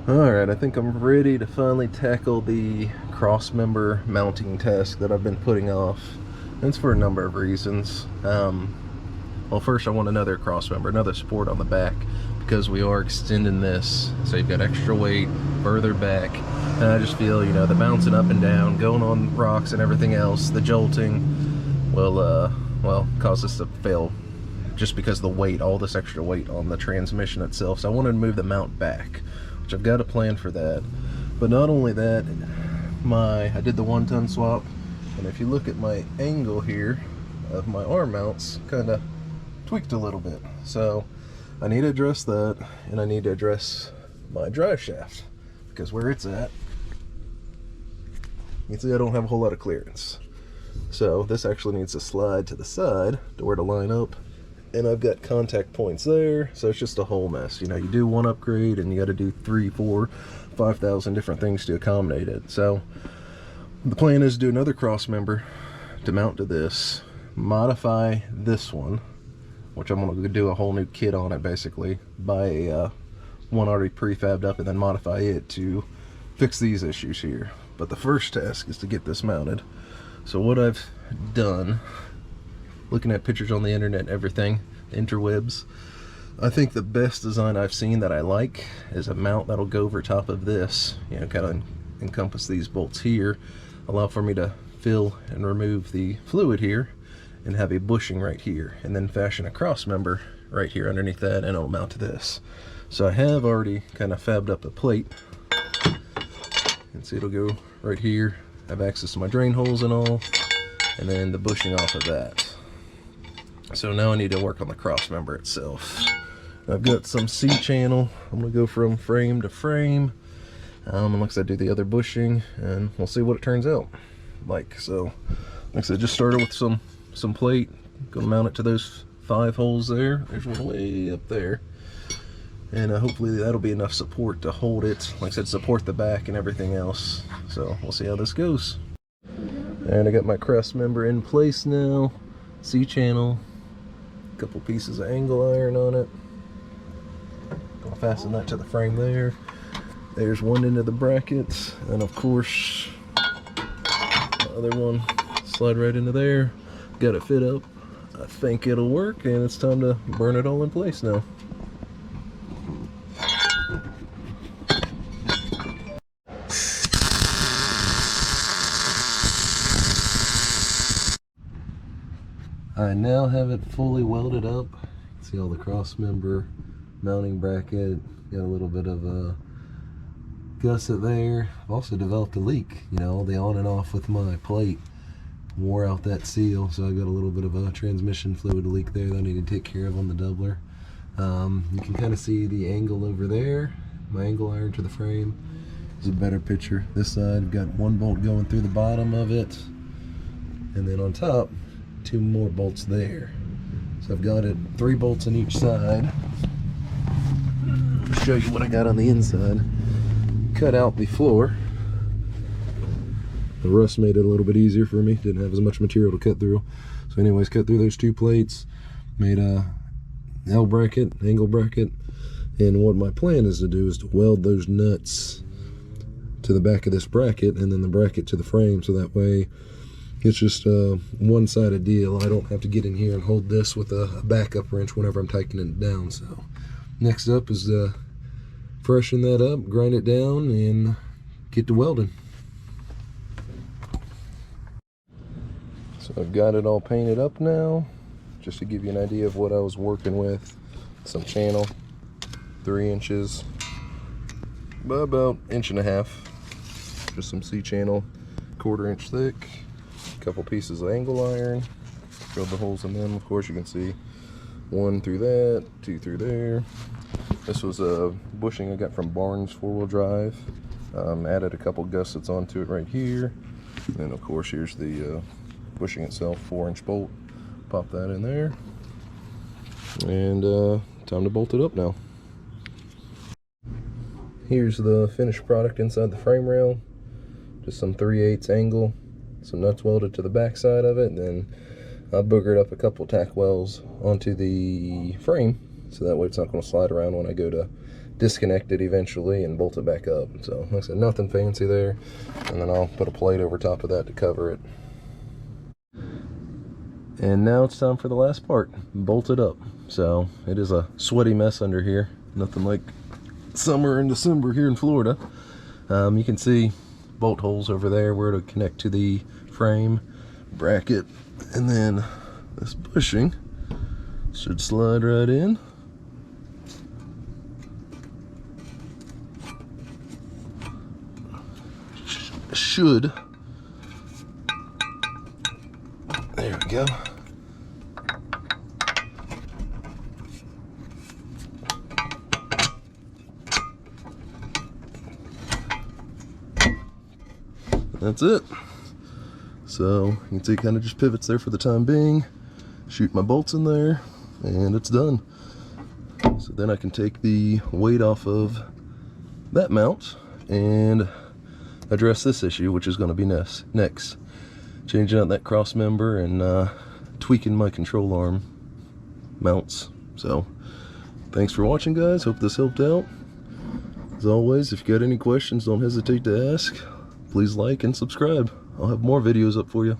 Alright, I think I'm ready to finally tackle the cross-member mounting task that I've been putting off. And it's for a number of reasons. Well, first I want another cross-member, another support on the back, because we are extending this, so you've got extra weight further back. And I just feel, you know, the bouncing up and down, going on rocks and everything else, the jolting will, well, cause this to fail just because of the weight, all this extra weight on the transmission itself. So I wanted to move the mount back, which I've got a plan for that. But not only that, I did the 1-ton swap, and if you look at my angle here of my arm mounts, kind of tweaked a little bit. So I need to address that, and I need to address my drive shaft, because where it's at, you can see I don't have a whole lot of clearance. So this actually needs to slide to the side to where to line up, and I've got contact points there, so it's just a whole mess. You know, you do one upgrade and you got to do 3, 4, 5,000 different things to accommodate it. So the plan is to do another cross member to mount to this, modify this one, which I'm going to do a whole new kit on it, basically buy one already prefabbed up and then modify it to fix these issues here. But the first task is to get this mounted. So what I've done, looking at pictures on the internet and everything, interwebs, I think the best design I've seen that I like is a mount that'll go over top of this, you know, kind of encompass these bolts here, allow for me to fill and remove the fluid here, and have a bushing right here, and then fashion a cross member right here underneath that, and it'll mount to this. So I have already kind of fabbed up a plate, and see it'll go right here, have access to my drain holes and all, and then the bushing off of that. So now I need to work on the cross member itself. I've got some C-channel. I'm gonna go from frame to frame, and looks like I do the other bushing, and we'll see what it turns out like. So like I said, just started with some plate, gonna mount it to those 5 holes there. There's one way up there, and hopefully that'll be enough support to hold it, like I said, support the back and everything else. So we'll see how this goes. And I got my cross member in place now, C-channel, a couple pieces of angle iron on it. I'll fasten that to the frame there. There's one end of the bracket, and of course the other one slide right into there. Got it fit up. I think it'll work, and it's time to burn it all in place now. I now have it fully welded up. See all the cross member, mounting bracket, got a little bit of a gusset there. I've also developed a leak, you know, the on and off with my plate wore out that seal, so I got a little bit of a transmission fluid leak there that I need to take care of on the doubler. You can kind of see the angle over there, my angle iron to the frame. Is a better picture. This side, I've got 1 bolt going through the bottom of it, and then on top 2 more bolts there. So I've got it 3 bolts on each side. I'll show you what I got on the inside. Cut out the floor. The rust made it a little bit easier for me. Didn't have as much material to cut through. So anyways, cut through those 2 plates. Made a L bracket, angle bracket. And what my plan is to do is to weld those nuts to the back of this bracket, and then the bracket to the frame, so that way it's just a one-sided deal. I don't have to get in here and hold this with a backup wrench whenever I'm tightening it down. So next up is freshen that up, grind it down, and get to welding. So I've got it all painted up now, just to give you an idea of what I was working with. Some channel, 3 inches by about 1.5 inches. Just some C-channel, 1/4 inch thick. Couple pieces of angle iron, drilled the holes in them. Of course you can see 1 through that, 2 through there. This was a bushing I got from Barnes 4-wheel drive. Added a couple gussets onto it right here, and then of course here's the bushing itself, 4-inch bolt. Pop that in there, and time to bolt it up now. Here's the finished product inside the frame rail. Just some 3/8 angle, some nuts welded to the back side of it, and then I boogered up a couple tack wells onto the frame, so that way it's not going to slide around when I go to disconnect it eventually and bolt it back up. So like I said, nothing fancy there. And then I'll put a plate over top of that to cover it. And now it's time for the last part, bolt it up. So it is a sweaty mess under here, nothing like summer and December here in Florida. You can see bolt holes over there where it'll connect to the frame bracket, and then this bushing should slide right in. Should. There we go. That's it. So you can see it kind of just pivots there for the time being. Shoot my bolts in there and it's done. So then I can take the weight off of that mount and address this issue, which is going to be next. Changing out that cross member and tweaking my control arm mounts. So thanks for watching, guys. Hope this helped out. As always, if you got any questions, don't hesitate to ask. Please like and subscribe. I'll have more videos up for you.